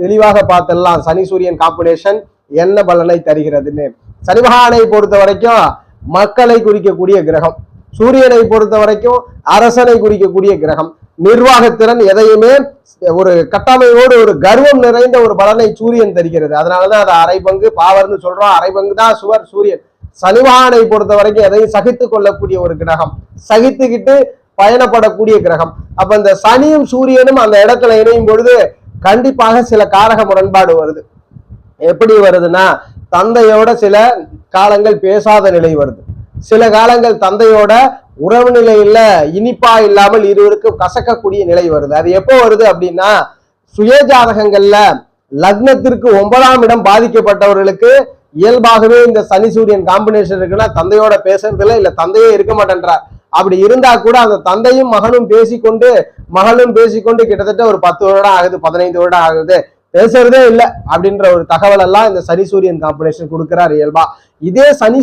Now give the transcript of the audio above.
தெளிவாக பார்த்துடலாம் சனி சூரியன் காம்பினேஷன் என்ன பலனை தருகிறதுன்னு. சனி பகவானை பொறுத்த வரைக்கும் மக்களை குறிக்கக்கூடிய கிரகம், சூரியனை பொறுத்த வரைக்கும் அரசனை குறிக்கக்கூடிய கிரகம். நிர்வாகத்திறன் எதையுமே ஒரு கட்டமையோடு ஒரு கர்வம் நிறைந்த ஒரு பலனை சூரியன் தருகிறது. அதனாலதான் அதை அரை பங்கு பாவர்னு சொல்றோம். அரை பங்கு தான் சுவர் சூரியன். சனி பகவானை பொறுத்த வரைக்கும் எதையும் சகித்து கொள்ளக்கூடிய ஒரு கிரகம், சகித்துக்கிட்டு பயணப்படக்கூடிய கிரகம். அப்ப இந்த சனியும் சூரியனும் அந்த இடத்துல இணையும் பொழுது கண்டிப்பாக சில காரக முரண்பாடு வருது. எப்படி வருதுன்னா, தந்தையோட சில காலங்கள் பேசாத நிலை வருது, சில காலங்கள் தந்தையோட உறவு நிலையில இனிப்பா இல்லாமல் இருவருக்கும் கசக்கக்கூடிய நிலை வருது. அது எப்போ வருது அப்படின்னா, சுய ஜாதகங்கள்ல லக்னத்திற்கு 9ஆம் இடம் பாதிக்கப்பட்டவர்களுக்கு இயல்பாகவே இந்த சனி சூரியன் காம்பினேஷன் இருக்குன்னா தந்தையோட பேசுறதுல இல்ல தந்தையே இருக்க மாட்டேன்றார். அப்படி இருந்தா கூட அந்த தந்தையும் மகனும் பேசிக்கொண்டு மகளும் பேசிக்கொண்டு கிட்டத்தட்ட ஒரு 10 வருடம் ஆகுது, 15 வருடம் ஆகுது, பேசுறதே இல்லை அப்படின்ற ஒரு தகவல் எல்லாம் இந்த சனி சூரியன் காம்பினேஷன் கொடுக்கிறார் இயல்பா. இதே சனி